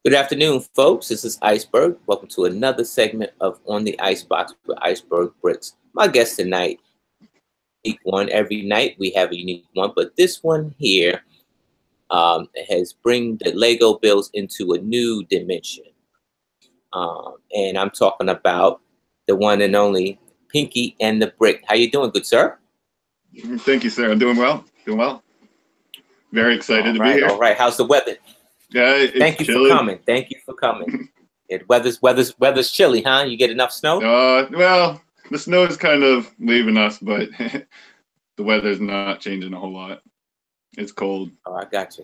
Good afternoon, folks. This is Iceberg. Welcome to another segment of On the Icebox with Iceberg Bricks. My guest tonight, unique one. Every night we have a unique one, but this one here has bring the Lego builds into a new dimension. And I'm talking about the one and only Pinky and the Brick. How you doing, good sir? Thank you, sir. I'm doing well. Doing well. Very excited to be here. All right. How's the weather? Yeah, it's Thank you chilly. for coming. Thank you for coming. Weather's chilly, huh? You get enough snow? Well, the snow is kind of leaving us, but the weather's not changing a whole lot. It's cold. Oh, I got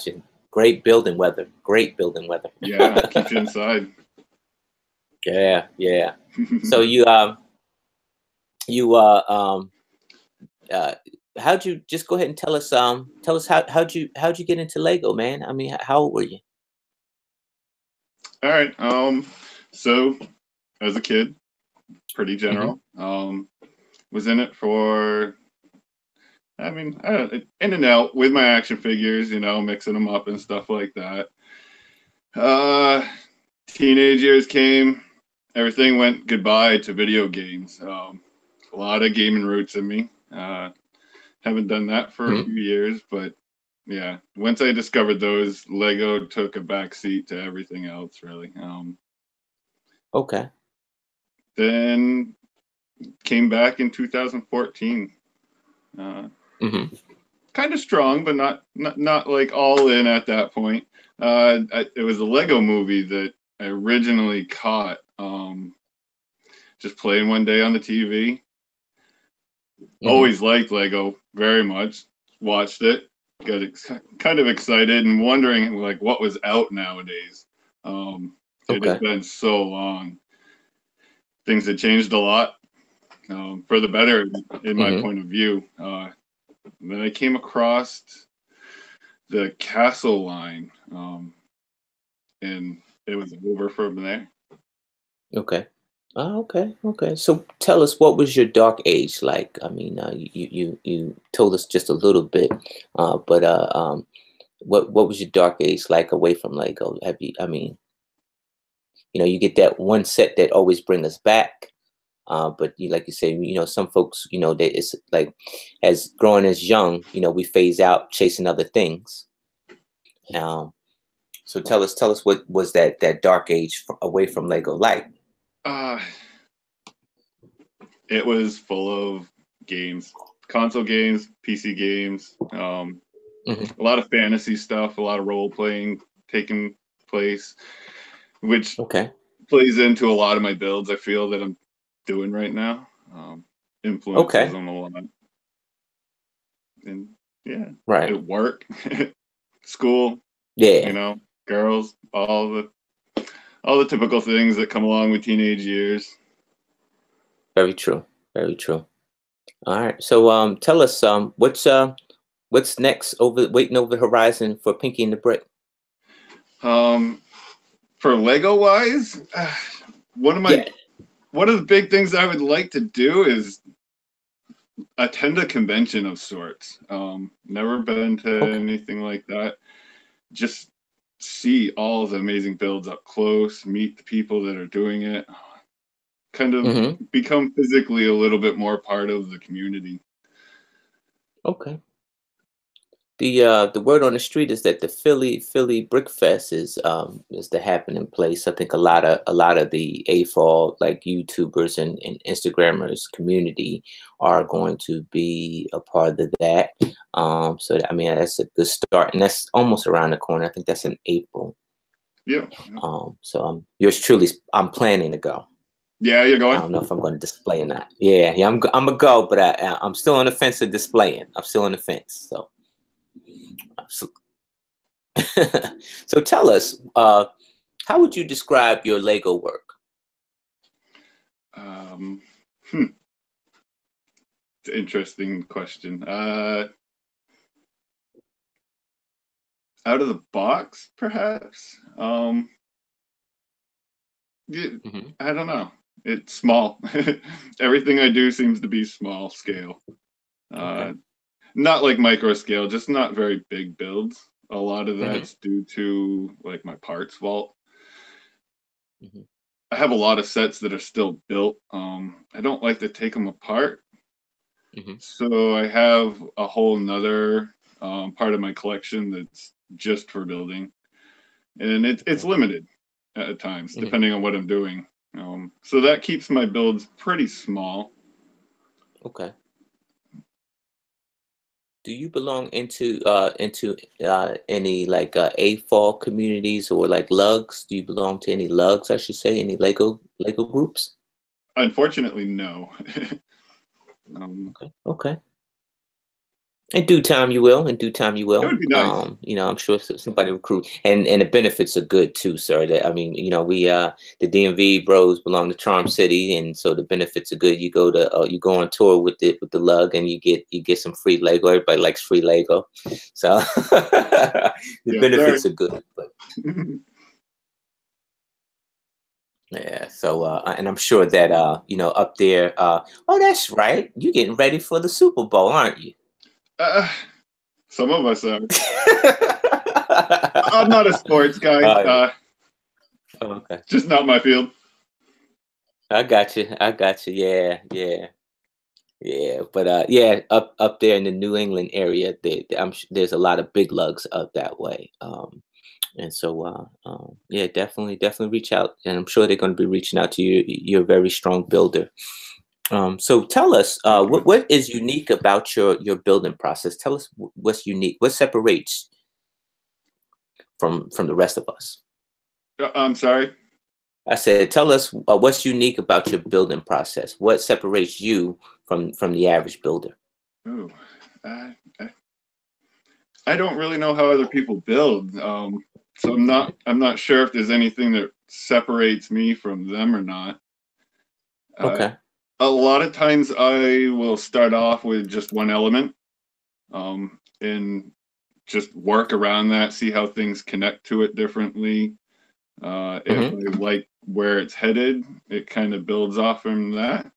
you. Great building weather. Yeah, keep you inside. Yeah. So how'd you just go ahead and tell us how'd you get into Lego, man? I mean, how old were you? All right. So as a kid, pretty general. Was in it for, in and out with my action figures, mixing them up and stuff like that. Teenage years came, everything went goodbye to video games. A lot of gaming roots in me. Haven't done that for a few years, but yeah, once I discovered those, Lego took a backseat to everything else, really. Okay. Then came back in 2014. Kind of strong, but not like all in at that point. It was a Lego movie that I originally caught, just playing one day on the TV. Always liked Lego very much. Watched it, got kind of excited and wondering like what was out nowadays. It has been so long. Things had changed a lot, for the better in my point of view. Then I came across the Castle line, and it was over from there. Okay. Oh, okay. So tell us, what was your dark age like? I mean, you told us just a little bit, but what was your dark age like away from Lego? Have you? I mean, you get that one set that always bring us back, but like you say, some folks, that it's like, as growing as young, we phase out chasing other things. So tell us what was that dark age away from Lego like? It was full of games, console games, PC games, a lot of fantasy stuff, a lot of role playing taking place, which plays into a lot of my builds. I feel that I'm doing right now, influences them a lot, and at work, school, girls, all the typical things that come along with teenage years. Very true. All right. So tell us what's next waiting over the horizon for Pinky and the Brick? For Lego wise, one of the big things I would like to do is attend a convention of sorts. Never been to anything like that. Just see all the amazing builds up close, meet the people that are doing it. Kind of become physically a little bit more part of the community. Okay. The word on the street is that the Philly Brick Fest is the happening place. I think a lot of the AFOL, like YouTubers and Instagrammers community, are going to be a part of that. So I mean, that's a good start, and that's almost around the corner. I think that's in April. Yeah. So yours truly, I'm planning to go. Yeah, you're going? I don't know if I'm going to display or not. Yeah, I'm gonna go, but I'm still on the fence of displaying. I'm still on the fence. So tell us, how would you describe your Lego work? It's an interesting question. Out of the box, perhaps. I don't know. It's small. Everything I do seems to be small scale. Not like micro scale, just not very big builds. A lot of Hmm. that's due to like my parts vault. Hmm. I have a lot of sets that are still built. I don't like to take them apart, Hmm. so I have a whole nother part of my collection that's just for building, and it's Okay. limited at times Hmm. depending on what I'm doing. So that keeps my builds pretty small. Okay. Do you belong into any like AFOL communities or like lugs? Do you belong to any lugs, I should say, any Lego groups? Unfortunately, no. um, Okay. Okay. In due time, you will. In due time, you it will. would be nice. I'm sure somebody recruit, and the benefits are good too, sir. That I mean, we the DMV bros belong to Charm City, and so the benefits are good. You go on tour with the lug, and you get some free Lego. Everybody likes free Lego, so the Yes, sir. benefits are good. But yeah, so and I'm sure that up there. Oh, that's right. You're getting ready for the Super Bowl, aren't you? uh, some of us are. I'm not a sports guy. uh, okay. Just not my field. I got you. I got you. Yeah, yeah, yeah. But yeah, up there in the New England area, there's a lot of big lugs up that way. And so yeah, definitely reach out, and I'm sure they're going to be reaching out to you. You're a very strong builder. So tell us, Thank you. what is unique about your building process? Tell us what's unique. What separates from the rest of us? I'm sorry. I said, tell us what's unique about your building process. What separates you from the average builder? Ooh, I, I I don't really know how other people build. So I'm not sure if there's anything that separates me from them or not. Uh, Okay. a lot of times I will start off with just one element, and just work around that, see how things connect to it differently. If Hmm. I like where it's headed, it kind of builds off from that.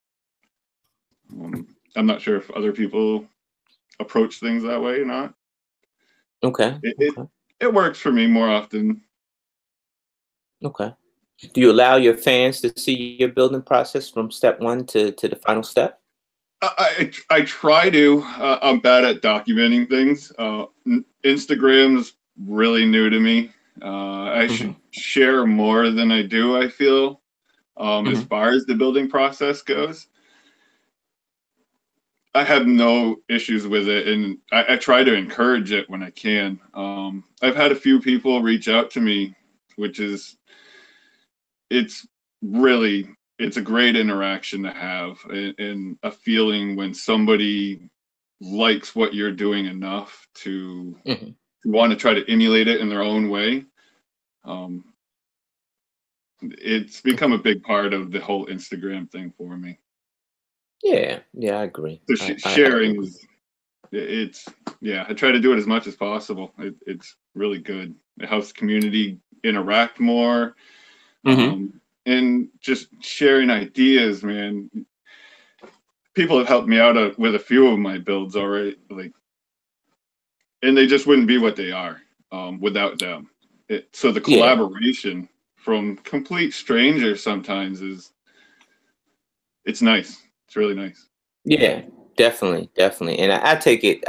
I'm not sure if other people approach things that way or not. Okay. It it, Okay. it works for me more often. Okay. Do you allow your fans to see your building process from step one to the final step? I try to. I'm bad at documenting things. Instagram's really new to me. I should Hmm. share more than I do, I feel, as Hmm. far as the building process goes. I have no issues with it, and I try to encourage it when I can. I've had a few people reach out to me, which is it's really it's a great interaction to have, and a feeling when somebody likes what you're doing enough Hmm. to want to try to emulate it in their own way. Um, it's become Okay. a big part of the whole Instagram thing for me. Yeah. Yeah. I agree. So I sharing agree. is it's yeah. I try to do it as much as possible. It's really good. It helps the community interact more, Hmm. and just sharing ideas, man. People have helped me out with a few of my builds already, like, and they just wouldn't be what they are without them. So the Yeah. collaboration from complete strangers sometimes is it's nice. It's really nice. Yeah, definitely. And I take it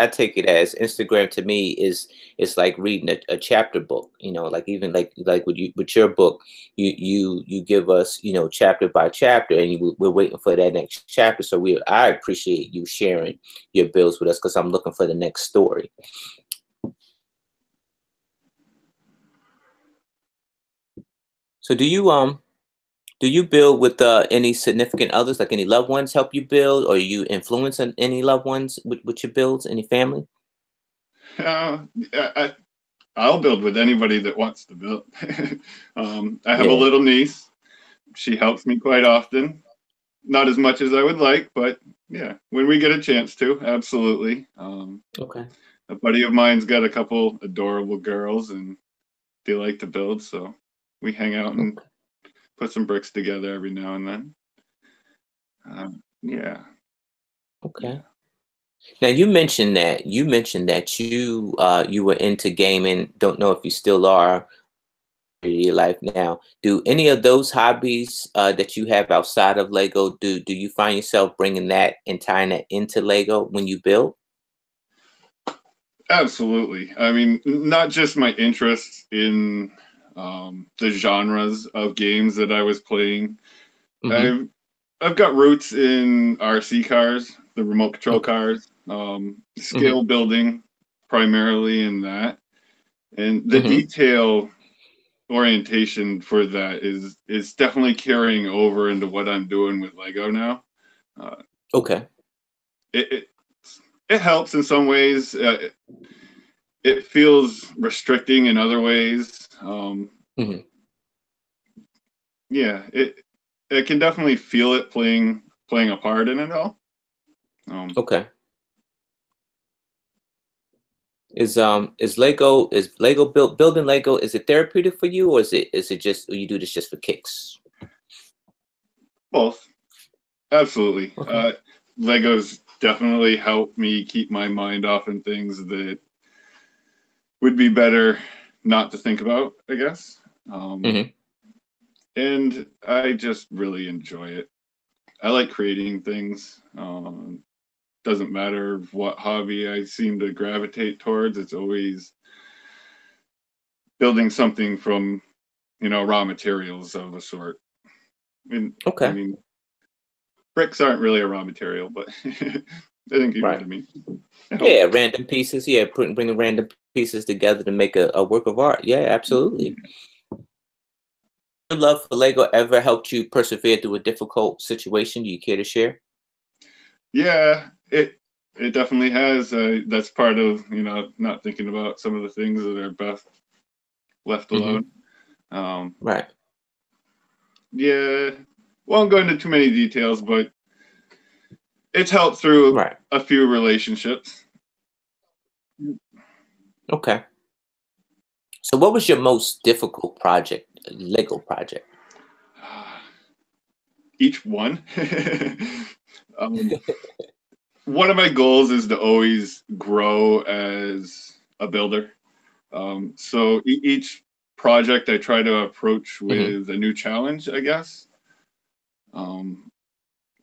as Instagram to me is like reading a chapter book, like even like with your book, you give us, chapter by chapter, and we're waiting for that next chapter. So I appreciate you sharing your bills with us because I'm looking for the next story. So do you build with any significant others, like any loved ones help you build, or you influence any loved ones with your builds, any family? Uh, I'll build with anybody that wants to build. I have a Yeah. little niece. She helps me quite often. Not as much as I would like, but yeah, when we get a chance to, absolutely. Okay. A buddy of mine's got a couple adorable girls, and they like to build, so we hang out and Okay. put some bricks together every now and then. Yeah, Okay. yeah. Now you mentioned that you were into gaming. Don't know if you still are in your life now. Do any of those hobbies that you have outside of Lego, do you find yourself bringing that and tying that into Lego when you build? Absolutely. I mean, not just my interests in the genres of games that I was playing. Mm-hmm. I've I've got roots in RC cars, the remote control Okay. cars, Mm-hmm. scale building primarily in that, and the Mm-hmm. detail orientation for that is definitely carrying over into what I'm doing with Lego now. Uh, Okay. it, it it helps in some ways. It feels restricting in other ways. Mm-hmm. Yeah, it can definitely feel it playing a part in it all. Um, Okay. Is Lego building Lego, is it therapeutic for you, or is it just you do this just for kicks? Both, absolutely. Okay. Legos definitely help me keep my mind off on things that would be better not to think about, I guess. Um, Mm-hmm. and I just really enjoy it. I like creating things. Doesn't matter what hobby I seem to gravitate towards. It's always building something from raw materials of a sort. I Okay. mean, bricks aren't really a raw material, but I think you know what Right. I mean. It Yeah, helps. random pieces. Yeah, bringing random pieces together to make a work of art. Yeah, absolutely. Your love for Lego ever helped you persevere through a difficult situation? Do you care to share? Yeah, it definitely has. That's part of not thinking about some of the things that are best left Hmm. alone. Um, Right. yeah, won't go into too many details, but it's helped through Right. a few relationships. Okay. So, what was your most difficult project, Lego project? Each one. um, One of my goals is to always grow as a builder. So each project I try to approach Hmm. with a new challenge, I guess. Um,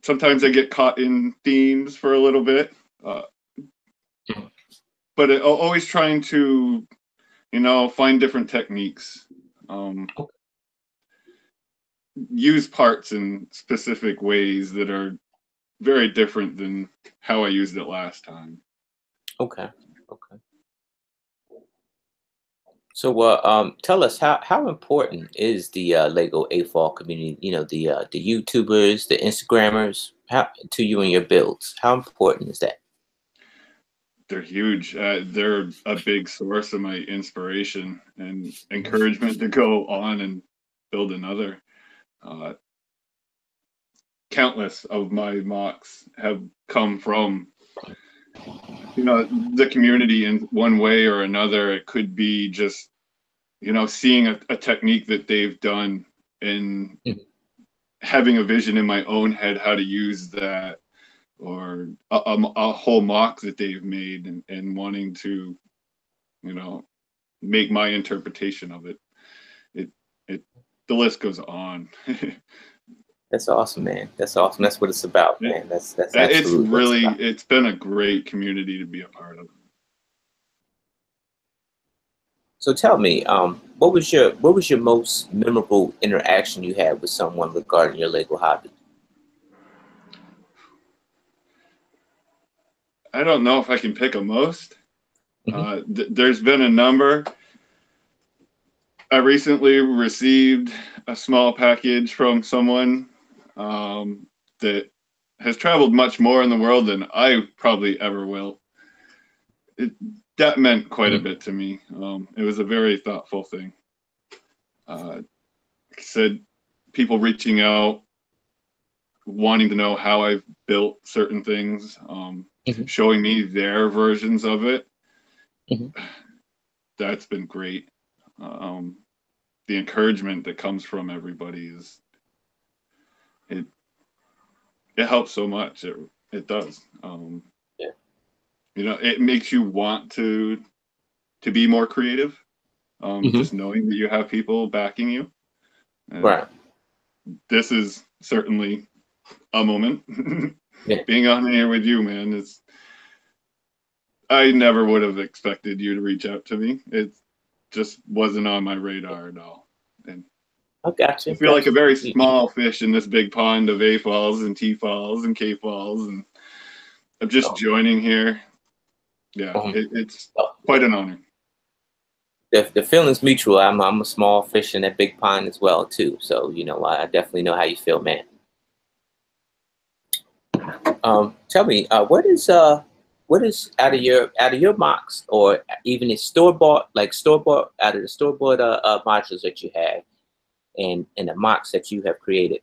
Sometimes I get caught in themes for a little bit, uh, but always trying to, find different techniques, um, use parts in specific ways that are very different than how I used it last time. Okay. Okay. So, tell us how important is the Lego AFOL community? The YouTubers, the Instagrammers, how to you and your builds. How important is that? They're huge. They're a big source of my inspiration and Mhm. encouragement to go on and build another. Uh, Countless of my mocks have come from the community in one way or another. It could be just seeing a technique that they've done and Mhm. having a vision in my own head how to use that, or a whole mock that they've made, and wanting to you know make my interpretation of it. It it the list goes on. That's awesome, man. That's awesome. That's what it's about, it, man. That's it's absolutely what it's really about. it's been a great community to be a part of. So tell me, what was your most memorable interaction you had with someone regarding your Lego hobby? I don't know if I can pick a most. Hmm. There's been a number. I recently received a small package from someone that has traveled much more in the world than I probably ever will. It, that meant quite a Hmm. bit to me. It was a very thoughtful thing. Like I said, people reaching out, wanting to know how I've built certain things, Hmm. showing me their versions of it. Hmm. That's been great. Um, the encouragement that comes from everybody it it helps so much. It does. Yeah. You know, it makes you want to be more creative. Hmm. Just knowing that you have people backing you. And Right. this is certainly a moment. Yeah. Being on here with you, man, is I never would have expected you to reach out to me. It just wasn't on my radar at all. And I got I you. feel like Got a you. very small fish in this big pond of A falls and T falls and K falls, and I'm just Oh, joining here. Yeah, um, it's oh, quite an honor. the feeling's mutual. I'm a small fish in that big pond as well too. So I definitely know how you feel, man. Tell me, what is out of your mocks, or even in store bought, like store bought, out of the store bought modules that you have, and the mocks that you have created,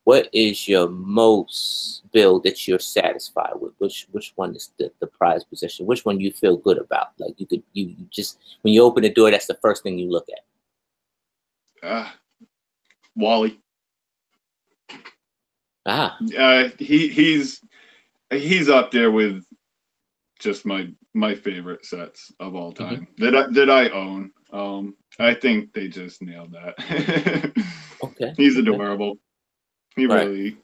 what is your most build that you're satisfied with? Which one is the prize position? Which one you feel good about? Like you just, when you open the door, that's the first thing you look at. Uh, Wally, Ah. he's up there with just my favorite sets of all Hmm. time that I own. I think they just nailed that. Okay. He's Okay. adorable. He Right. really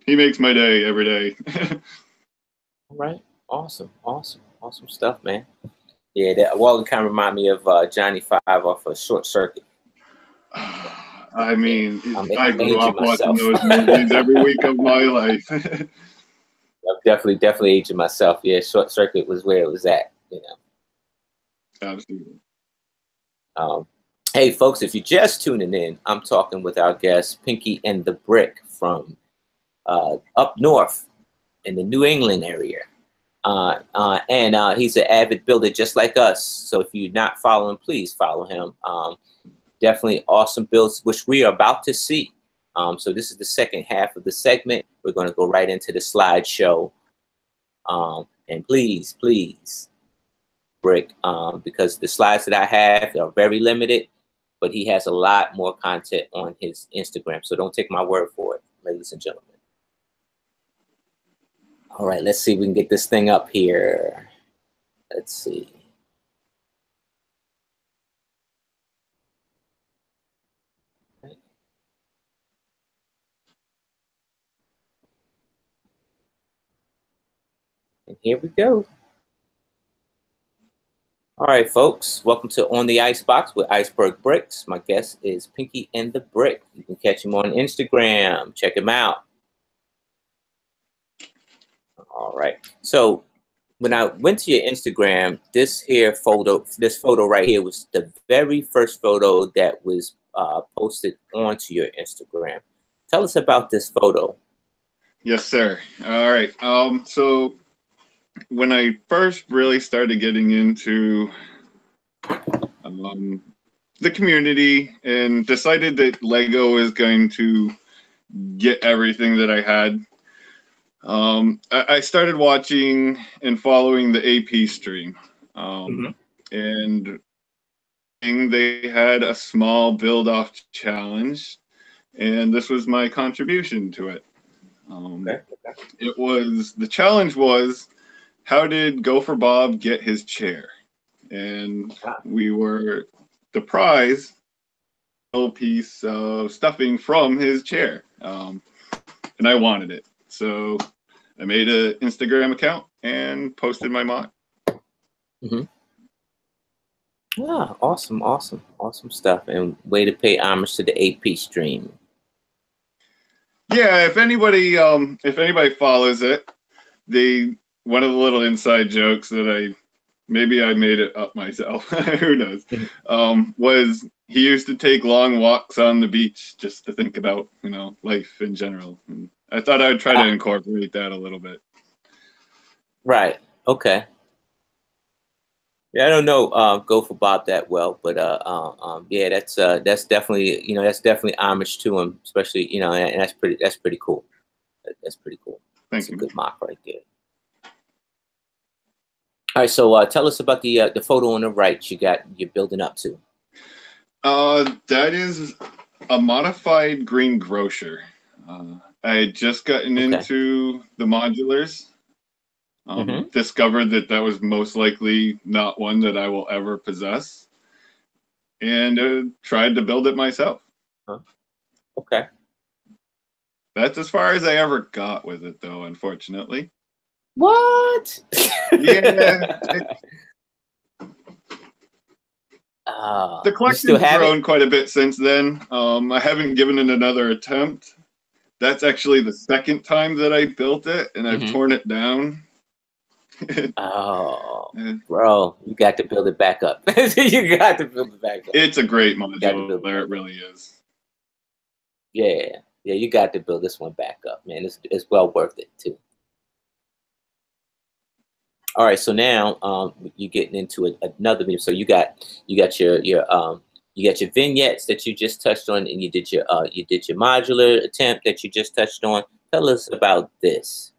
he makes my day every day. All right. Awesome. Awesome. Awesome stuff, man. Yeah, that Walden kind of remind me of Johnny Five off of Short Circuit. I Yeah, mean, I'm I grew aging up watching myself. those movies every week of my life. I'm definitely aging myself. Yeah, Short Circuit was where it was at. Absolutely. Um, hey, folks, if you're just tuning in, I'm talking with our guest Pinky and the Brick from up north in the New England area. And he's an avid builder just like us. So if you're not following, please follow him. Definitely awesome builds, which we are about to see. So this is the second half of the segment. We're going to go right into the slideshow. And please, Brick, because the slides that I have are very limited, but he has a lot more content on his Instagram. So don't take my word for it, ladies and gentlemen. All right, let's see if we can get this thing up here. Let's see. And here we go. All right, folks, welcome to On the Icebox with Iceberg Bricks. My guest is Pinky and the Brick. You can catch him on Instagram. Check him out. All right. So when I went to your Instagram, this photo right here was the very first photo that was posted onto your Instagram. Tell us about this photo. Yes, sir. All right. So when I first really started getting into um, the community and decided that Lego is going to get everything that I had, I started watching and following the AP stream. Mm-hmm. And they had a small build off challenge, and this was my contribution to it. Okay. The challenge was, how did Gopher Bob get his chair? And Ah. we were the prize, a little piece of stuffing from his chair, and I wanted it, so I made an Instagram account and posted my mock. Mm-hmm. Ah, awesome stuff, and way to pay homage to the AP stream. Yeah, if anybody follows it, they one of the little inside jokes that maybe I made it up myself. Who knows? Was he used to take long walks on the beach just to think about life in general. And I thought I would try to Ah, incorporate that a little bit. right. Okay. Yeah, I don't know Go for Bob that well, but yeah, that's definitely that's definitely homage to him, especially and that's pretty cool. That's pretty cool. That's Thank a you. good mock right there. All right, so tell us about the photo on the right you're building up to. That is a modified green grocer. I had just gotten Okay. into the modulars. Mm-hmm. Discovered that that was most likely not one that I will ever possess, and tried to build it myself. Huh. Okay. That's as far as I ever got with it, though, unfortunately. What? Yeah, the You still collection's have it? grown quite a bit since then. I haven't given it another attempt. That's actually the second time that I built it, and I've Mm-hmm. torn it down. Oh, bro, you got to build it back up. You got to build it back up. It's a great You got to build it modular, it back up. really is. Yeah, yeah, you got to build this one back up, man. It's well worth it too. All right, so now you're getting into another medium. So you got you got your vignettes that you just touched on, and you did your modular attempt that you just touched on. Tell us about this.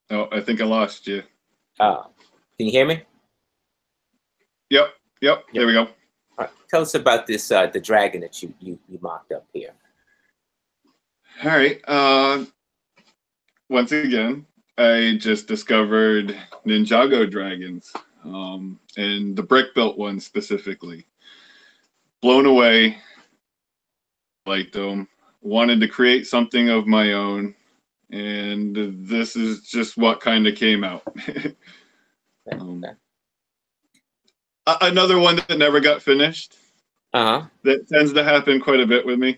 Oh, I think I lost you. Uh, can you hear me? Yep, yep, Yep. there we go. All right. Tell us about this the dragon that you mocked up here. All right. Once again, I just discovered Ninjago dragons, and the brick built one specifically. Blown away, liked them, wanted to create something of my own, and this is just what kind of came out. um, Okay. Another one that never got finished. Uh huh. That tends to happen quite a bit with me.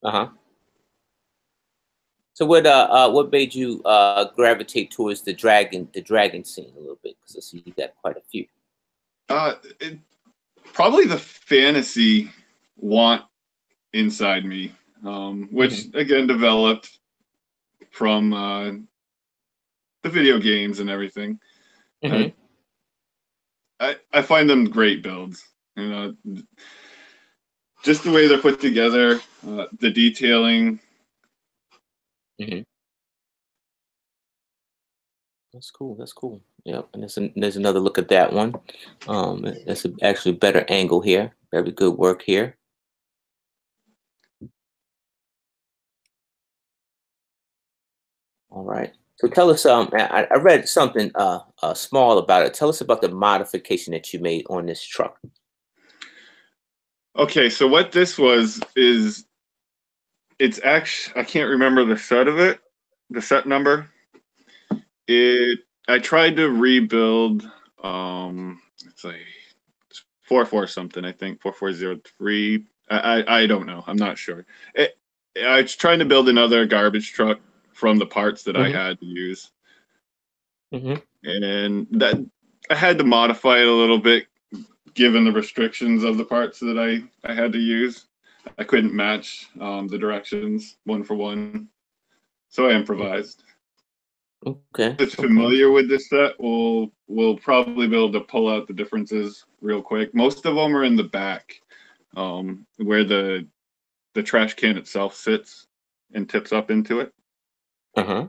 Uh huh. So what made you gravitate towards the dragon scene a little bit? Because I see you got quite a few. It, probably the fantasy want inside me, which Mm-hmm. again developed from the video games and everything. Uh, Mm-hmm. I find them great builds. You know, just the way they're put together, the detailing. Mm-hmm. That's cool. That's cool. Yep. And there's another look at that one. That's actually better angle here. Very good work here. All right. So tell us. I read something small about it. Tell us about the modification that you made on this truck. Okay, so what this was is it's actually I can't remember the set of it, the set number. It I tried to rebuild. It's like 44 something. I think 4403. I don't know. I'm not sure. I was trying to build another garbage truck from the parts that I Mm-hmm. had to use, Mm-hmm. and that I had to modify it a little bit given the restrictions of the parts that I had to use. I couldn't match the directions one for one, so I improvised. Okay. Who's Okay. familiar with this set will probably be able to pull out the differences real quick. Most of them are in the back, where the trash can itself sits and tips up into it. Uh-huh.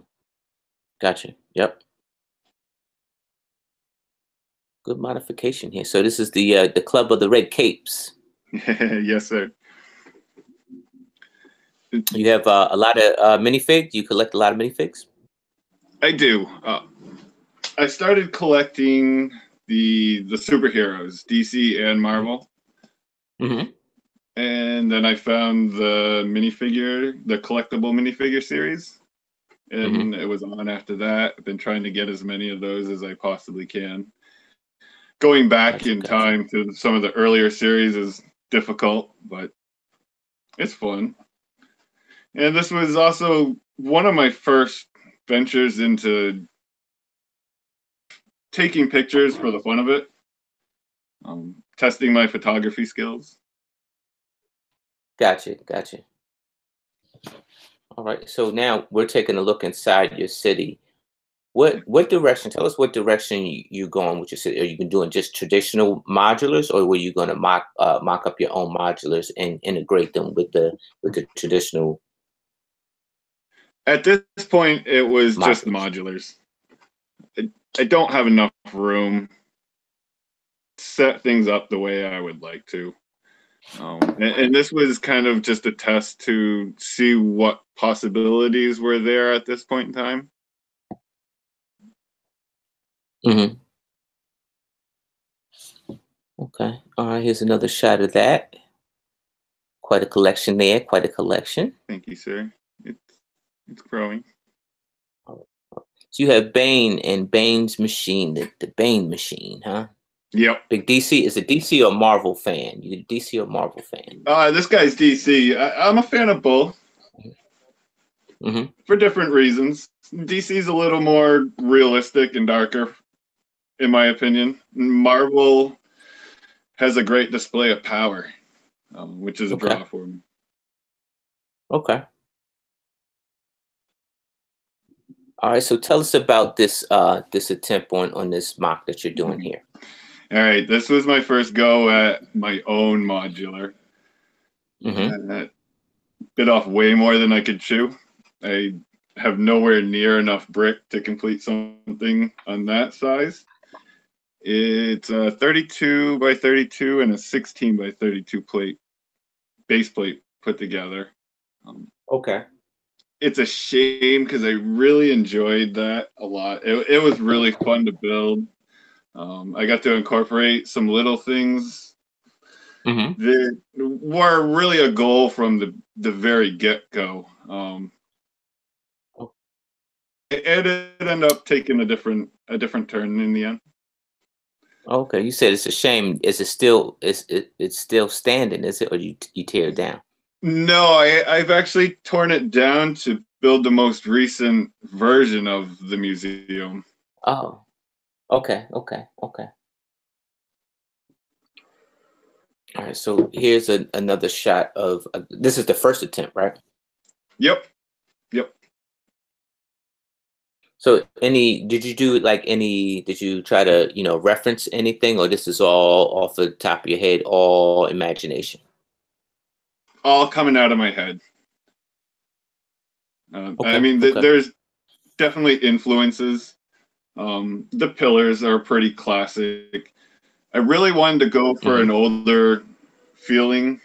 Gotcha. Yep. Good modification here. So this is the Club of the Red Capes. Yes, sir. You have a lot of minifigs. You collect a lot of minifigs. I do. I started collecting the superheroes, DC and Marvel, Mm-hmm. and then I found the collectible minifigure series, Mm-hmm. and it was on after that. I've been trying to get as many of those as I possibly can. Going back Gotcha. in Gotcha. time to some of the earlier series is difficult, but it's fun. And this was also one of my first ventures into taking pictures for the fun of it, testing my photography skills. Gotcha. Gotcha. All right. So now we're taking a look inside your city. What direction? Tell us what direction you going with your city. Are you been doing just traditional modulars, or were you going to mock up your own modulars and integrate them with the traditional At this point, it was just the modulars? modulars. I don't have enough room to set things up the way I would like to. And this was kind of just a test to see what possibilities were there at this point in time. Hmm. Okay. All right. Here's another shot of that. Quite a collection there. Quite a collection. Thank you, sir. It's growing. So you have Bane and Bane's machine, the Bane machine, huh? Yep. Big DC. Is it DC or Marvel fan? You a DC or Marvel fan? This guy's DC. I'm a fan of both Hmm. for different reasons. DC's a little more realistic and darker, in my opinion. Marvel has a great display of power, which is a Okay. draw for me. Okay. All right. So tell us about this attempt on this mock that you're doing here. All right, this was my first go at my own modular. Hmm. Bit off way more than I could chew. I have nowhere near enough brick to complete something on that size. It's a 32 by 32 and a 16 by 32 base plate put together. Okay. It's a shame because I really enjoyed that a lot. It was really fun to build. I got to incorporate some little things Hmm. that were really a goal from the very get-go. It ended up taking a different turn in the end. Okay. You said it's a shame. Is it still? It's still standing? Is it, or you tear it down? No, I've actually torn it down to build the most recent version of the museum. Oh. Okay. Okay. Okay. All right. So here's another shot of this is the first attempt, right? Yep, yep. So did you do like did you try to, reference anything, or this is all off the top of your head, all imagination? All coming out of my head. I Okay. mean, Okay. there's definitely influences. The pillars are pretty classic. I really wanted to go for Hmm. an older feeling.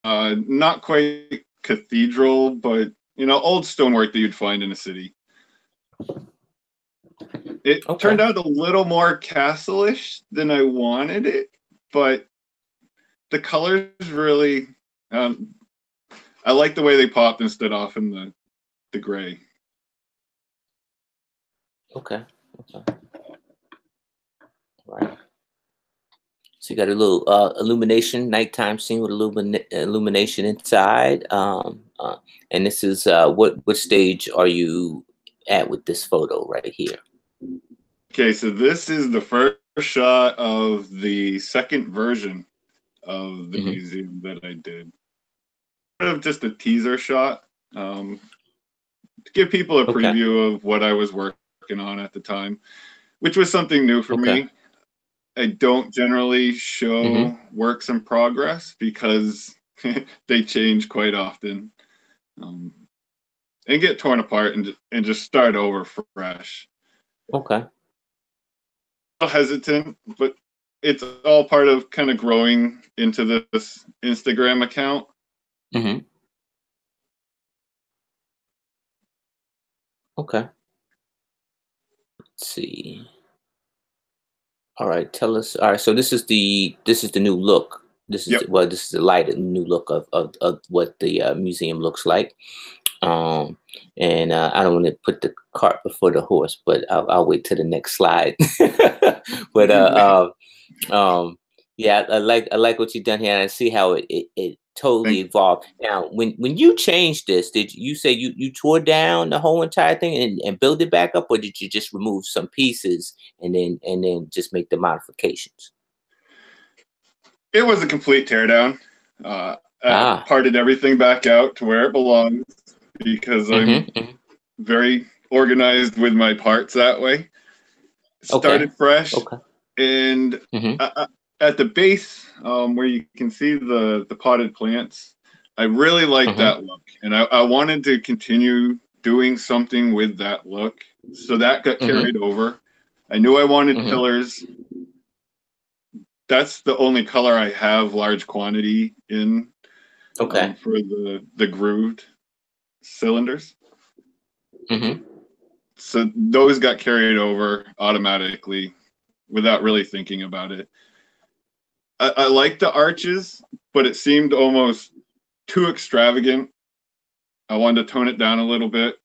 Not quite cathedral, but old stonework that you'd find in a city. It turned Okay. out a little more castle-ish than I wanted it, but the colors really, um, I like the way they popped and stood off in the gray. Okay. Okay. Right. So you got a little illumination, nighttime scene with illumination inside. And this is what stage are you at with this photo right here? Okay, so this is the first shot of the second version of the Hmm. museum that I did. Sort of just a teaser shot to give people a Okay. preview of what I was working on at the time, which was something new for Okay. me. I don't generally Hmm. show works in progress because they change quite often, um, and get torn apart and just start over fresh. Okay. Hesitant, but it's all part of kind of growing into this Instagram account. Hmm. Okay. Let's see. All right, tell us. All right, so this is the new look. Yep. This is the lighted new look of what the museum looks like. Um, and I don't want to put the cart before the horse, but I'll wait till the next slide. But yeah, I like what you've done here, and I see how it totally Thank evolved. Now, when you changed this, did you say you tore down the whole entire thing and build it back up, or did you just remove some pieces and then just make the modifications? It was a complete teardown. I Ah. parted everything back out to where it belongs because I'm Mm-hmm, hmm. very organized with my parts that way. Okay. Started fresh, Okay. and Mm-hmm. at the base, where you can see the potted plants, I really like Mm-hmm. that look, and I wanted to continue doing something with that look, so that got Mm-hmm. carried over. I knew I wanted Mm-hmm. pillars that's the only color I have large quantity in, Okay. for the grooved cylinders. Mm-hmm. So those got carried over automatically without really thinking about it. I like the arches, but it seemed almost too extravagant. I wanted to tone it down a little bit.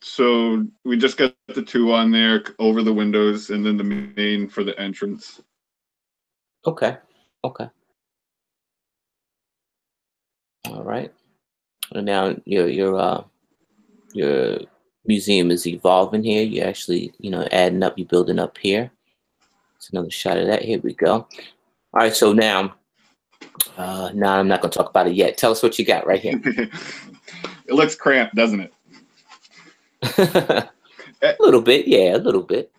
So we just got the two on there over the windows, and then the main for the entrance. Okay. Okay. All right. And now your museum is evolving here. You actually, adding up, you building up here. It's another shot of that. Here we go. All right. So now I'm not going to talk about it yet. Tell us what you got right here. It looks cramped, doesn't it? A little bit, yeah, a little bit.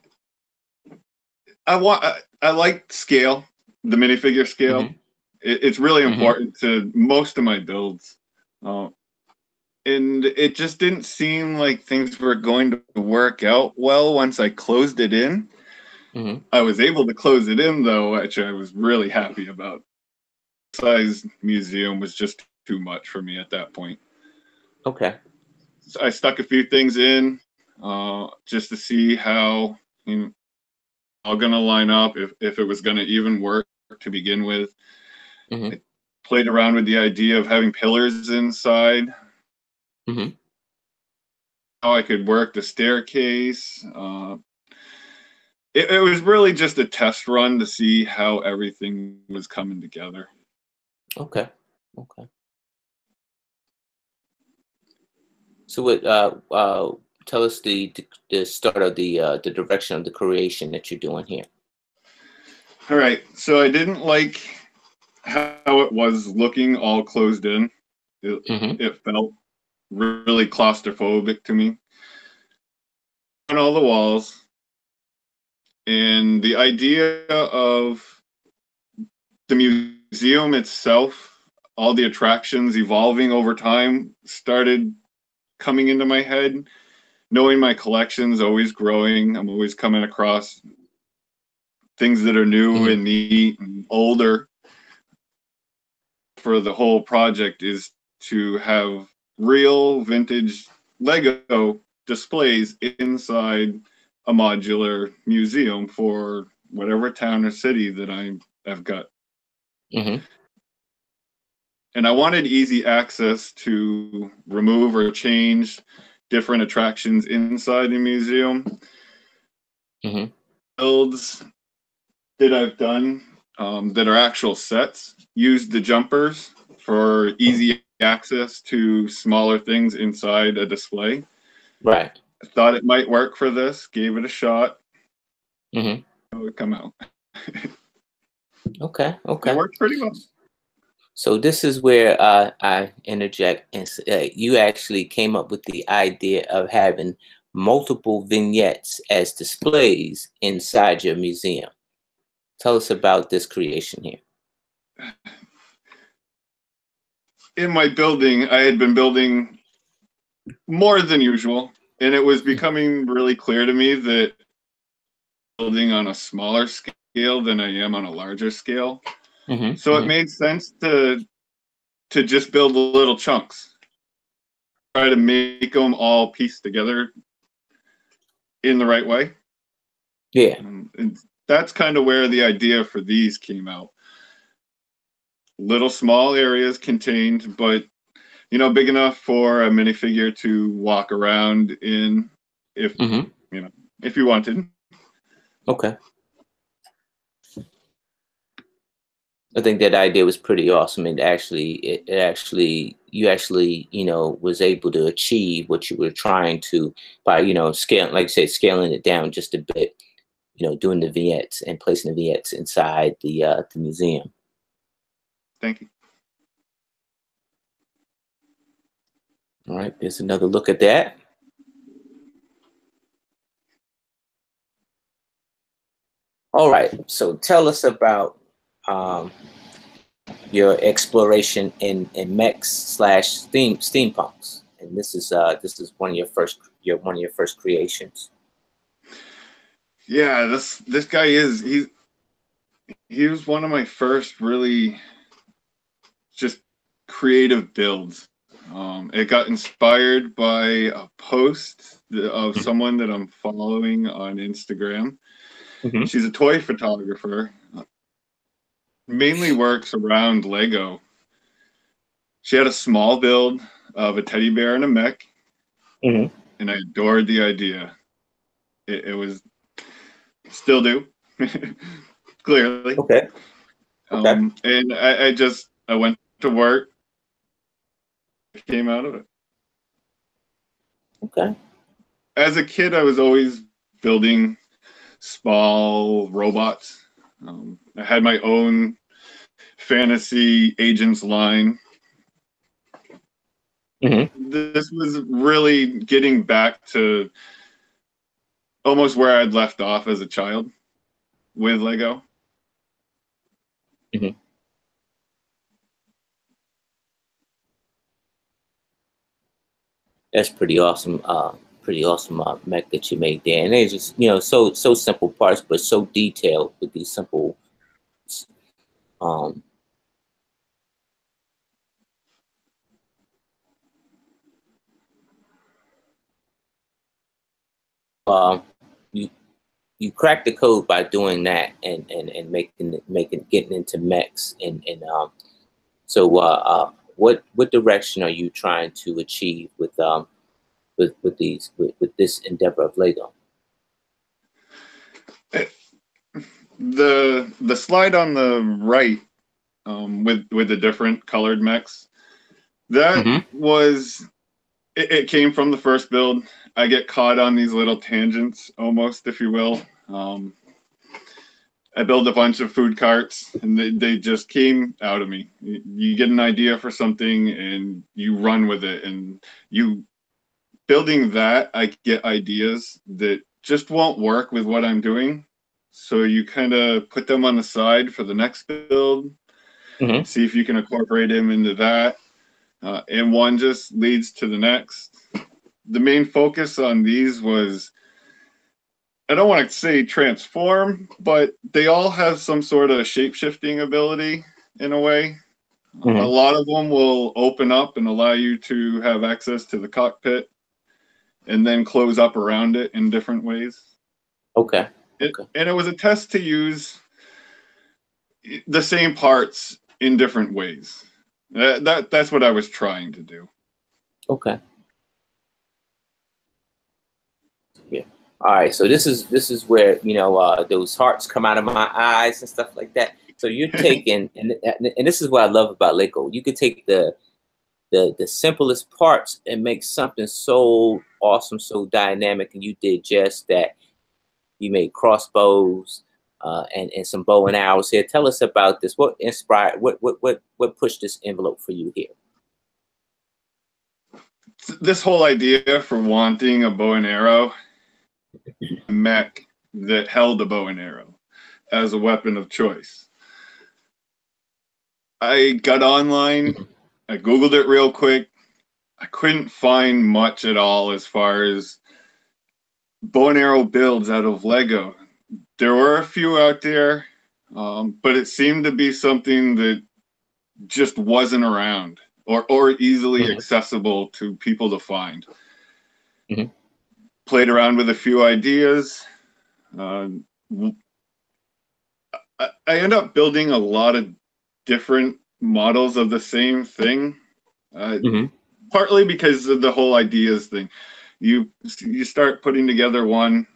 I like scale, the minifigure scale. Mm-hmm. It's really Mm-hmm. important to most of my builds. And it just didn't seem like things were going to work out well once I closed it in. Mm-hmm. I was able to close it in, though, which I was really happy about. Size museum was just too much for me at that point. Okay. So I stuck a few things in just to see how all going to line up, if it was going to even work to begin with. Mm-hmm. I played around with the idea of having pillars inside. Mm-hmm. How I could work the staircase. It was really just a test run to see how everything was coming together. Okay. Okay. So what tell us the start of the direction of the creation that you're doing here. All right. So I didn't like how it was looking all closed in. Mm-hmm. It felt really claustrophobic to me. On all the walls. And the idea of the museum itself, all the attractions evolving over time, started coming into my head. Knowing my collection's always growing, I'm always coming across things that are new Mm-hmm. and neat and older. For the whole project is to have real vintage Lego displays inside a modular museum for whatever town or city that I've got. Mm-hmm. And I wanted easy access to remove or change different attractions inside the museum. Mm-hmm. Builds that I've done that are actual sets use the jumpers for easy access to smaller things inside a display. Right. I thought it might work for this, gave it a shot. Mm-hmm. It would come out. Okay. It Okay. worked pretty well. So this is where I interject and you actually came up with the idea of having multiple vignettes as displays inside your museum. Tell us about this creation here. In my building, I had been building more than usual, and it was becoming really clear to me that building on a smaller scale than I am on a larger scale. Mm-hmm. So it made sense to just build little chunks, try to make them all pieced together in the right way. Yeah. And that's kind of where the idea for these came out. Little small areas contained, but big enough for a minifigure to walk around in if Mm-hmm. if you wanted. Okay. I think that idea was pretty awesome. You actually, was able to achieve what you were trying to by, scale, like I said, scaling it down just a bit, doing the vignettes and placing the vignettes inside the museum. Thank you. All right, there's another look at that. All right, so tell us about your exploration in mechs slash steampunks, and this is one of your first creations. Yeah, this guy he's he was one of my first really just creative builds. It got inspired by a post of Mhm. someone that I'm following on Instagram. Mhm. She's a toy photographer, mainly works around Lego. She had a small build of a teddy bear and a mech, Mhm. and I adored the idea. It was still do, clearly. Okay. Okay. And I went to work, came out of it. Okay. As a kid, I was always building small robots. I had my own fantasy agents line. Mhm. This was really getting back to almost where I'd left off as a child with Lego. Mhm. That's pretty awesome. Pretty awesome mech that you made there, and it's just so simple parts, but so detailed with these simple. Um, uh, you you crack the code by doing that and making getting into mechs and so what direction are you trying to achieve with this endeavor of Lego? The slide on the right, with the different colored mechs, that Hmm. was it came from the first build. I get caught on these little tangents, almost, if you will. I build a bunch of food carts, and they just came out of me. You get an idea for something, and you run with it. And you building that, I get ideas that just won't work with what I'm doing. So you kind of put them on the side for the next build, Hmm. see if you can incorporate them into that. And one just leads to the next. The main focus on these was, I don't want to say transform, but they all have some sort of shape shifting ability in a way. A Hmm. lot of them will open up and allow you to have access to the cockpit and then close up around it in different ways. Okay. Okay. And it was a test to use the same parts in different ways. That's what I was trying to do. Okay. Yeah. All right. So this is where those hearts come out of my eyes and stuff like that. So you're taking and this is what I love about Lego. You could take the simplest parts and make something so awesome, so dynamic, and you did just that. You made crossbows and some bow and arrows here. Tell us about this. What inspired? What pushed this envelope for you here? This whole idea for wanting a bow and arrow, a mech that held a bow and arrow as a weapon of choice. I got online, Mhm. I Googled it real quick. I couldn't find much at all as far as bow and arrow builds out of Lego. There were a few out there, but it seemed to be something that just wasn't around or easily Mhm. accessible to people to find. Mhm. Played around with a few ideas. Uh, I end up building a lot of different models of the same thing. Uh, Mhm. Partly because of the whole ideas thing. You start putting together one,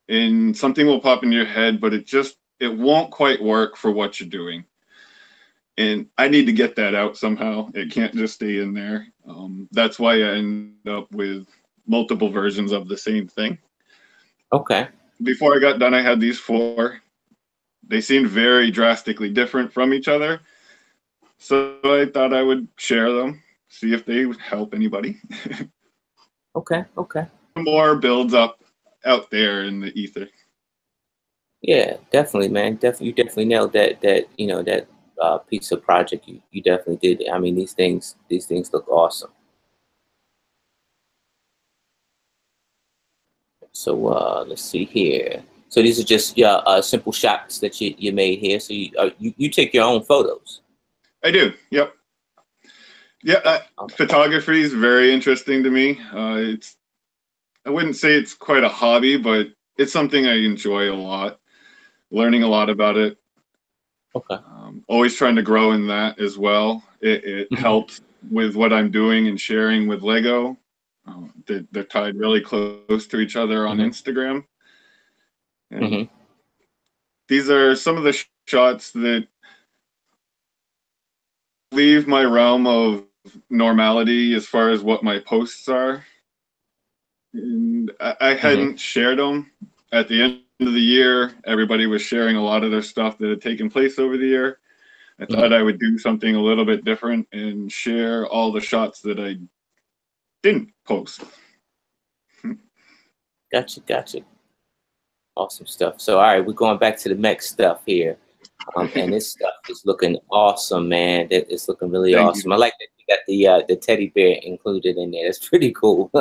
and something will pop into your head, but it won't quite work for what you're doing. And I need to get that out somehow. It can't just stay in there. That's why I end up with multiple versions of the same thing. Okay. Before I got done, I had these four. They seemed very drastically different from each other. So I thought I would share them, see if they would help anybody. Okay. Okay. More builds up out there in the ether. Yeah, definitely, man. Definitely, you definitely nailed that piece of project. You definitely did. I mean, these things look awesome. So let's see here. So these are just yeah, simple shots that you made here. So you take your own photos. I do. Yep. Yeah. Okay. Okay. Photography is very interesting to me. It's I wouldn't say it's quite a hobby, but it's something I enjoy a lot. Learning a lot about it. Okay. Always trying to grow in that as well. It Hmm. helps with what I'm doing and sharing with Lego. They're tied really close to each other on Hmm. Instagram. And Hmm. these are some of the shots that leave my realm of normality as far as what my posts are. And I Hmm. hadn't shared them at the end of the year. Everybody was sharing a lot of their stuff that had taken place over the year. I Hmm. thought I would do something a little bit different and share all the shots that I didn't post. Gotcha. Gotcha. Awesome stuff. So all right, we're going back to the mech stuff here. And this stuff is looking awesome, man. It's looking really Thank you. awesome. I like that you got the teddy bear included in there. That's pretty cool.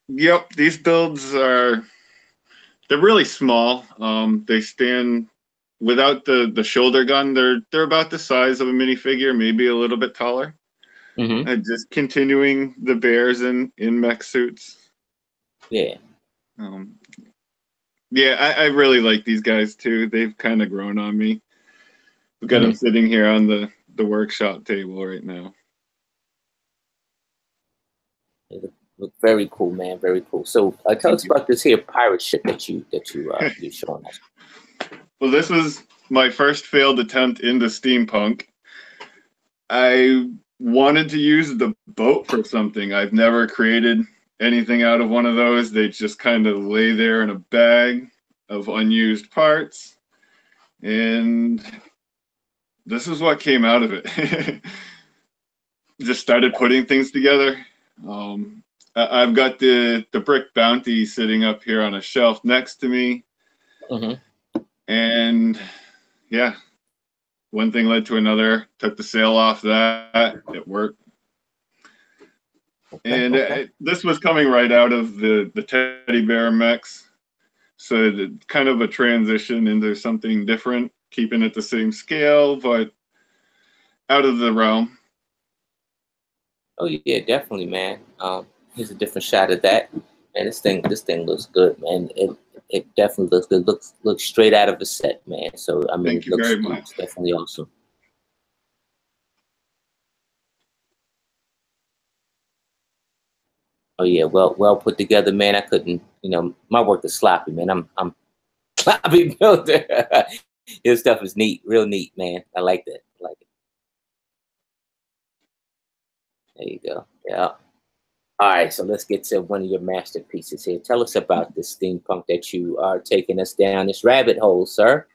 Yep, these builds they're really small. They stand without the shoulder gun. They're about the size of a minifigure, maybe a little bit taller. Hmm. Just continuing the bears in mech suits. Yeah. Um, yeah, I really like these guys too. They've kind of grown on me. We've got them Hmm. sitting here on the workshop table right now. They look very cool, man. Very cool. So tell Thank us you. about this here pirate ship that you're showing us. Well, this was my first failed attempt into steampunk. I wanted to use the boat for something. I've never created anything out of one of those. They just kind of lay there in a bag of unused parts. And this is what came out of it. Just started putting things together. I've got the Brick Bounty sitting up here on a shelf next to me. Hmm. And yeah, one thing led to another. Took the sail off that. It worked. Okay. And Okay. this was coming right out of the teddy bear mechs. So kind of a transition into something different, keeping it the same scale, but out of the realm. Oh yeah, definitely, man. Here's a different shot of that. Man, this thing looks good, man. It definitely looks good. Looks straight out of a set, man. So I mean, Thank it you very looks much. definitely awesome. Oh yeah, well put together, man. I couldn't, my work is sloppy, man. I'm sloppy builder. His stuff is neat, real neat, man. I like that. I like it. There you go. Yeah. All right, so let's get to one of your masterpieces here. Tell us about this steampunk that you are taking us down this rabbit hole, sir.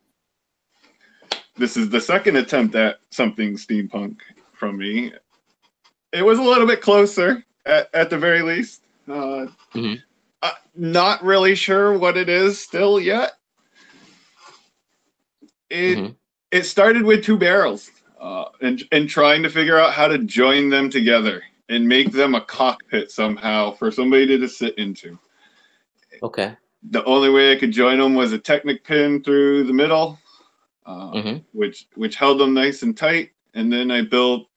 This is the second attempt at something steampunk from me. It was a little bit closer, at the very least. Hmm. Not really sure what it is still yet. It Hmm. it started with two barrels, and trying to figure out how to join them together and make them a cockpit somehow for somebody to sit into. Okay. The only way I could join them was a Technic pin through the middle, Hmm. which held them nice and tight. And then I built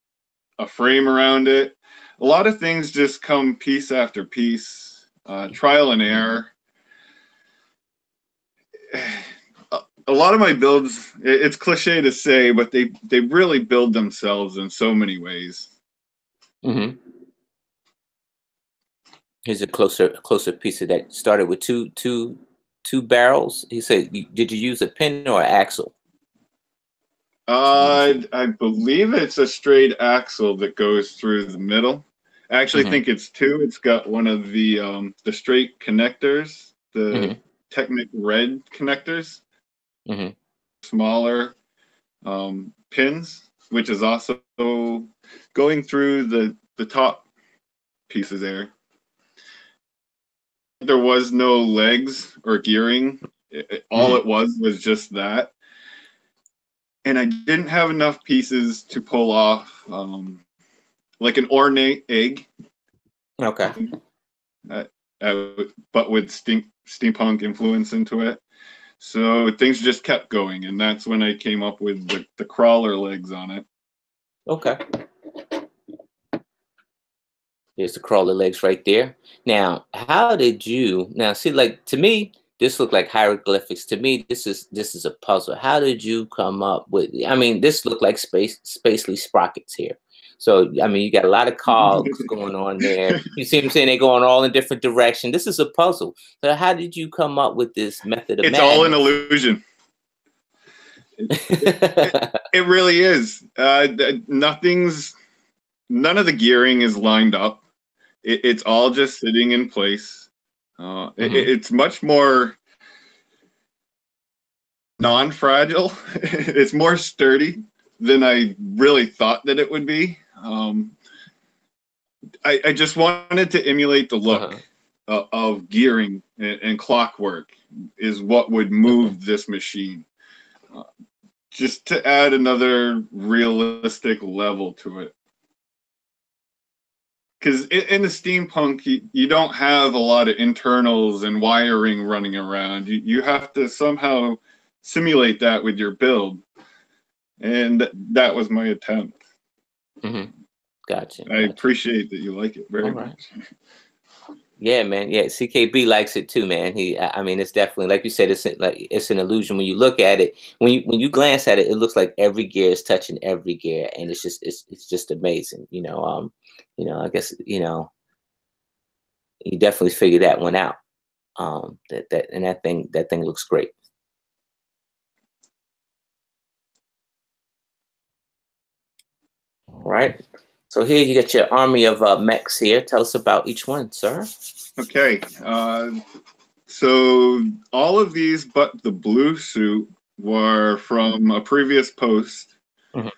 a frame around it. A lot of things just come piece after piece, trial and error. A lot of my builds, it's cliche to say, but they really build themselves in so many ways. Hmm. Here's a closer piece of that. Started with two barrels. He said, did you use a pin or an axle to use it? I believe it's a straight axle that goes through the middle. I actually Hmm. think it's two. It's got one of the straight connectors, the Hmm. Technic red connectors, Hmm. smaller pins, which is also going through the top pieces there. There was no legs or gearing. All Hmm. it was just that. And I didn't have enough pieces to pull off like an ornate egg. Okay. but with steampunk influence into it. So things just kept going, and that's when I came up with the crawler legs on it. Okay. There's the crawler legs right there. Now, how did you now see, like, to me, this looked like hieroglyphics. To me, this is a puzzle. How did you come up with, I mean, this looked like spacely sprockets here. So I mean, you got a lot of cogs going on there. You see what I'm saying? They're going all in different direction. This is a puzzle. So how did you come up with this method of It's all an madness? illusion. It really is. None of the gearing is lined up. It's all just sitting in place. It's much more non-fragile. It's more sturdy than I really thought that it would be. I just wanted to emulate the look of gearing and clockwork is what would move this machine. Just to add another realistic level to it. Because in the steampunk, you don't have a lot of internals and wiring running around. You have to somehow simulate that with your build. And that was my attempt. Gotcha. I appreciate that you like it very much. Yeah, man. Yeah, CKB likes it too, man. I mean, it's definitely, like you said, it's an illusion when you look at it. When you glance at it, it looks like every gear is touching every gear, and it's just amazing. I guess you definitely figured that one out. That thing looks great. All right. So here you get your army of mechs here. Tell us about each one, sir. Okay. So all of these but the blue suit were from a previous post. The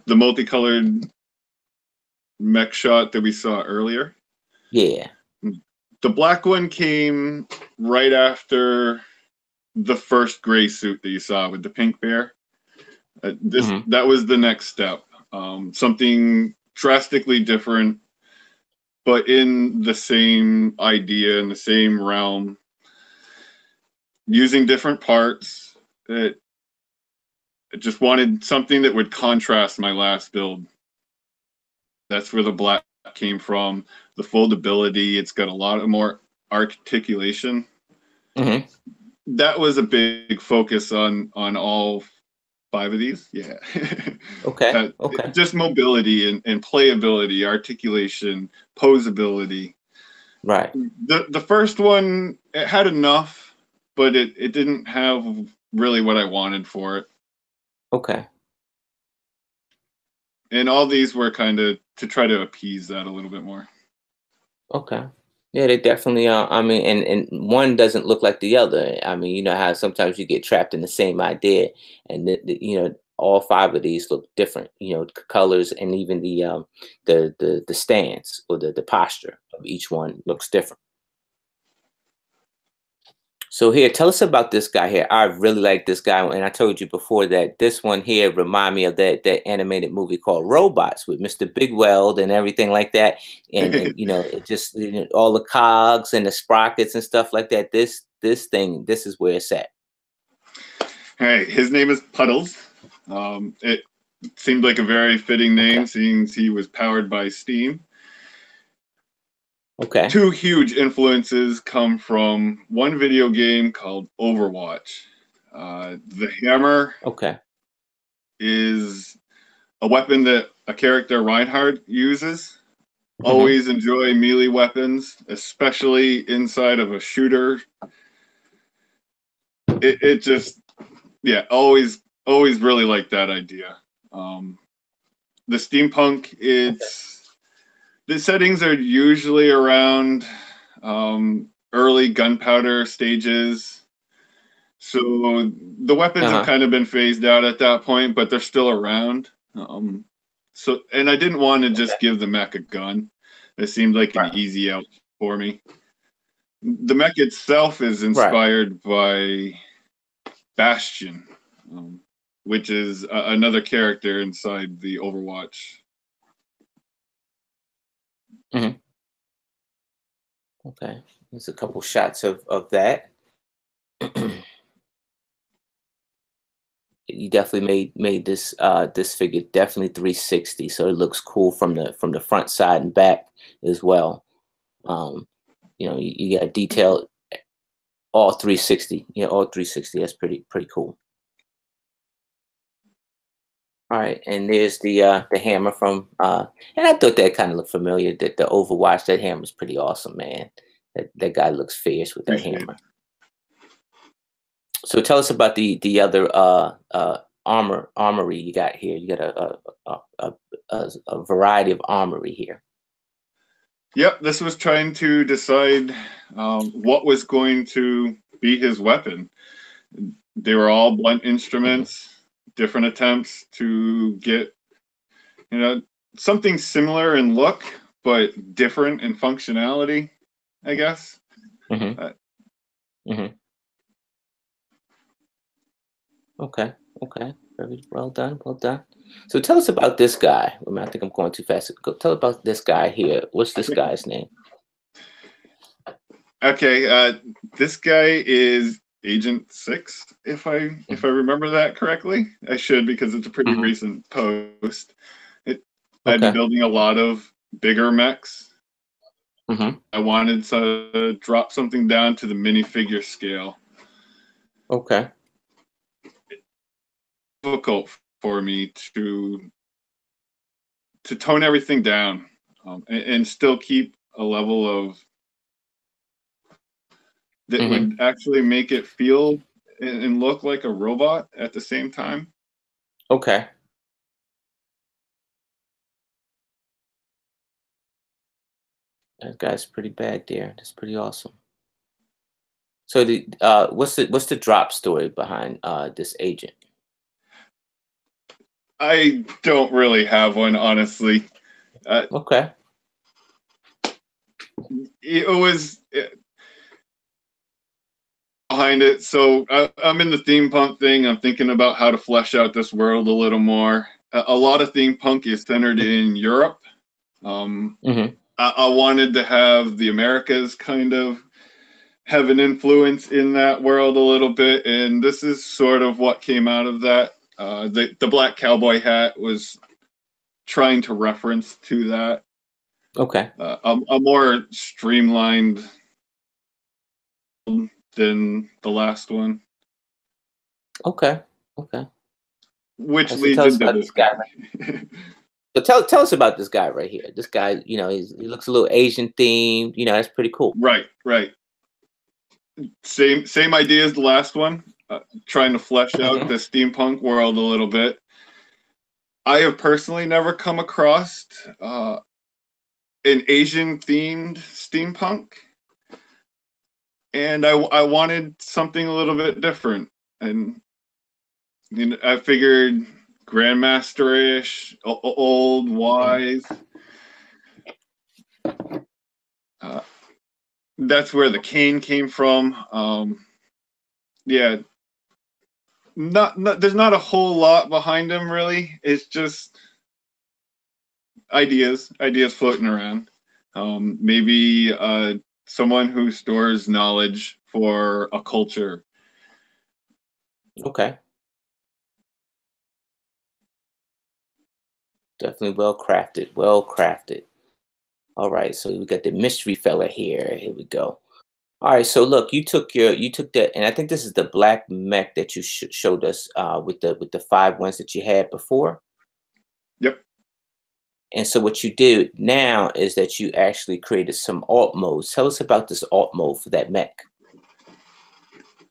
multicolored mech shot that we saw earlier. Yeah. The black one came right after the first gray suit that you saw with the pink bear. That was the next step. Something drastically different, but in the same idea, in the same realm, using different parts. I just wanted something that would contrast my last build. That's where the black came from. The foldability, it's got a lot of more articulation. That was a big focus on all 5 of these. Yeah. Okay. Just mobility and playability, articulation, posability. Right. The first one, it had enough, but it didn't have really what I wanted for it. Okay. And all these were kind of to try to appease that a little bit more. Okay. Yeah, they definitely are. I mean, and one doesn't look like the other. I mean, you know how sometimes you get trapped in the same idea, and all 5 of these look different. Colors and even the stance or the posture of each one looks different. So here, tell us about this guy here. I really like this guy, and I told you before that this one here remind me of that animated movie called Robots with Mr. Big Weld and everything like that. And it just all the cogs and the sprockets and stuff like that. This is where it's at. All right, his name is Puddles. It seemed like a very fitting name, seeing he was powered by steam. Okay. 2 huge influences come from one video game called Overwatch. The hammer is a weapon that a character Reinhardt uses. Always enjoy melee weapons, especially inside of a shooter. It just, yeah, always really like that idea. The steampunk, the settings are usually around early gunpowder stages. So the weapons have kind of been phased out at that point, but they're still around. And I didn't want to just give the mech a gun. It seemed like an easy out for me. The mech itself is inspired by Bastion, which is another character inside the Overwatch. Okay. There's a couple shots of that. You definitely made this this figure definitely 360, so it looks cool from the front, side, and back as well. Um, you got detail all 360. Yeah, all 360. That's pretty cool. All right, and there's the hammer from and I thought that kind of looked familiar. That the Overwatch, that hammer's pretty awesome, man. That guy looks fierce with that Appreciate hammer. So tell us about the other armory you got here. You got a, a, a variety of armory here. Yep, this was trying to decide what was going to be his weapon. They were all blunt Hmm. instruments, different attempts to get, you know, something similar in look, but different in functionality, I guess. Hmm. Uh, Hmm. Okay. Okay. Very well done. Well done. So tell us about this guy. I think I'm going too fast. Tell about this guy here. What's this guy's name? okay, this guy is Agent Six, if I remember that correctly. I should because it's a pretty Hmm. recent post. It, I'd been Okay. building a lot of bigger mechs. Hmm. I wanted to drop something down to the minifigure scale. Okay. Difficult for me to tone everything down and still keep a level of that Hmm. would actually make it feel and look like a robot at the same time. Okay. That guy's pretty bad there. That's pretty awesome. So the what's the drop story behind this agent? I don't really have one, honestly. Uh, Okay. it was behind it. So I'm in the theme punk thing. I'm thinking about how to flesh out this world a little more. A lot of theme punk is centered in Europe. Um, Mm-hmm. I wanted to have the Americas kind of have an influence in that world a little bit, and this is sort of what came out of that. The black cowboy hat was trying to reference to that. Okay. A more streamlined than the last one, Okay. Okay. All which right. So leads tell us into about this this guy. guy. So tell us about this guy right here. This guy, he looks a little Asian themed. That's pretty cool. Right, right. Same idea as the last one. Trying to flesh out Hmm. the steampunk world a little bit. I have personally never come across an Asian themed steampunk, and I wanted something a little bit different. And I figured Grandmaster-ish, old, Hmm. wise. Uh, that's where the cane came from. Yeah, not there's not a whole lot behind him really. It's just ideas floating around. Maybe someone who stores knowledge for a culture. Okay. Definitely well crafted. Well crafted. All right. So we got the mystery fella here. Here we go. All right. So look, you took that, and I think this is the black mech that you showed us with the five ones that you had before. Yep. And so what you did now is that you actually created some alt modes. Tell us about this alt mode for that mech.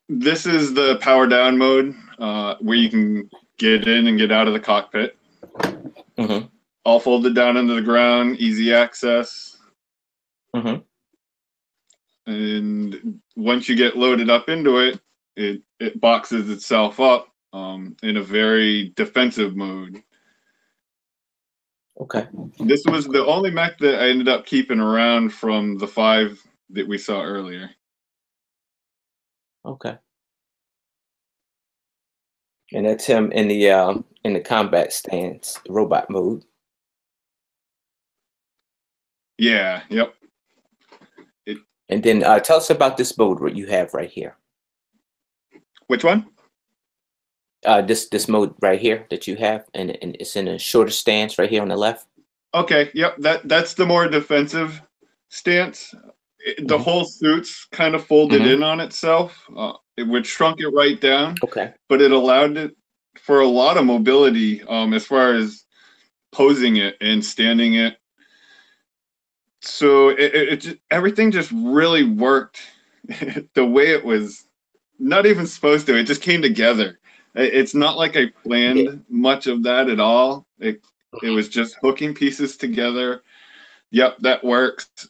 This is the power down mode where you can get in and get out of the cockpit. Mm-hmm. All folded down into the ground, easy access. Mm-hmm. And once you get loaded up into it, it boxes itself up in a very defensive mode. Okay. This was the Okay. only mech that I ended up keeping around from the five that we saw earlier. Okay. And that's him in the combat stance robot mode. Yeah, yep. And then tell us about this mode you have right here. Which one? This mode right here that you have, and it's in a shorter stance right here on the left. Okay, yep, that's the more defensive stance. The whole suit's kind of folded in on itself, which shrunk it right down. Okay. But it allowed it for a lot of mobility as far as posing it and standing it. So everything just really worked the way it was not even supposed to. It just came together. It's not like I planned much of that at all. It was just hooking pieces together. Yep, that works.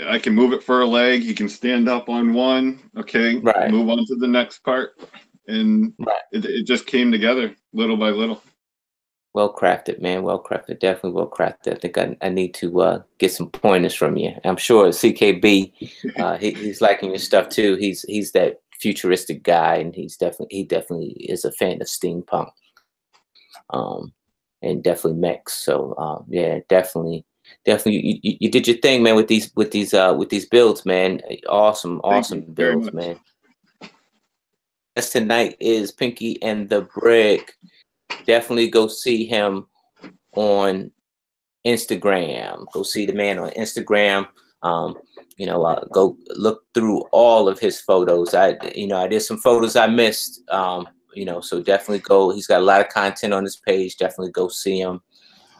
I can move it for a leg. He can stand up on one. Okay, right. Move on to the next part. And it just came together little by little. Well crafted, man. Well crafted. Definitely well crafted. I think I need to get some pointers from you. I'm sure CKB, he's liking your stuff too. He's that futuristic guy, and he definitely is a fan of steampunk, and definitely mechs. So yeah, definitely you did your thing, man, with these builds, man. Awesome builds, man. Yes, tonight is Pinky and the Brick. Definitely go see him on Instagram. Go see the man on Instagram. Go look through all of his photos. I did some photos I missed. So definitely go. He's got a lot of content on his page. Definitely go see him.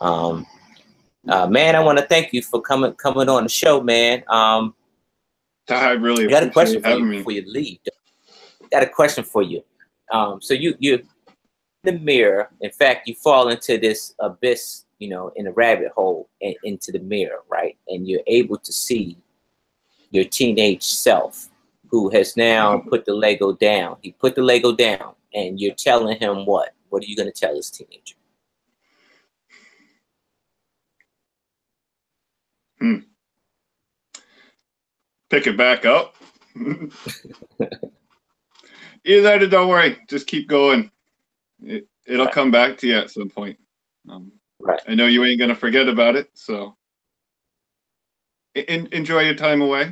Man, I want to thank you for coming on the show, man. I really got a question for you me. before you leave. Got a question for you. So you in the mirror. In fact, you fall into this abyss, in a rabbit hole, and into the mirror, right? And you're able to see your teenage self, who has now put the Lego down. He put the Lego down, and you're telling him what? What are you going to tell this teenager? Pick it back up. Either don't worry, just keep going. It'll come back to you at some point. I know you ain't gonna forget about it, so enjoy your time away,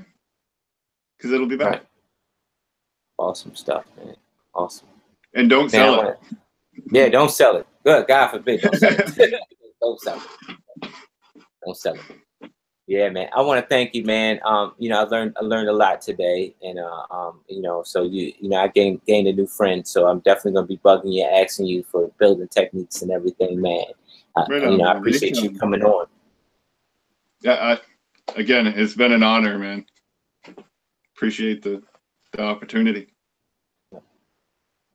because it'll be back. Right. Awesome stuff, man. Awesome. And don't sell it. Yeah, don't sell it. Good, God forbid, don't sell it. Don't sell it. Don't sell it. Yeah, man. I want to thank you, man. I learned a lot today, and so I gained a new friend. So I'm definitely gonna be bugging you, asking you for building techniques and everything, man. I appreciate you coming on. Yeah, again, it's been an honor, man. Appreciate the opportunity.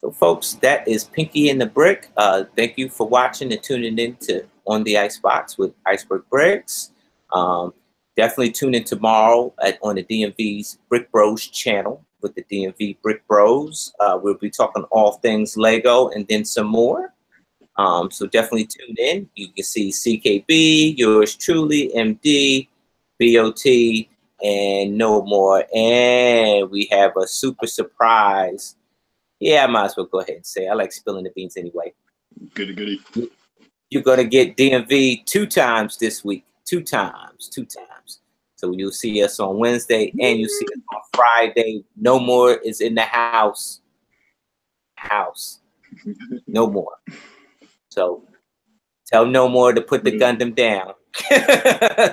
So, folks, that is Pinky and the Brick. Thank you for watching and tuning in to On the Icebox with Iceberg Bricks. Definitely tune in tomorrow on the DMV's Brick Bros channel with the DMV Brick Bros. We'll be talking all things Lego and then some more. So definitely tune in. You can see CKB, yours truly, MD, BOT, and no more. And we have a super surprise. Yeah, I might as well go ahead and say I like spilling the beans anyway. Goody. You're going to get DMV 2 times this week. 2 times. So you'll see us on Wednesday and you'll see us on Friday. No More is in the house. No More. So tell No More to put the Gundam down.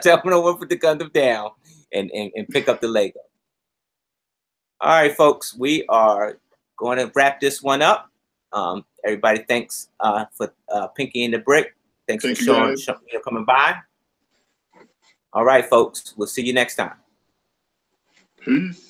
Tell No More to put the Gundam down and pick up the Lego. All right, folks, we are going to wrap this one up. Everybody, thanks for Pinky and the Brick. Thanks for coming by. All right, folks, we'll see you next time. Peace.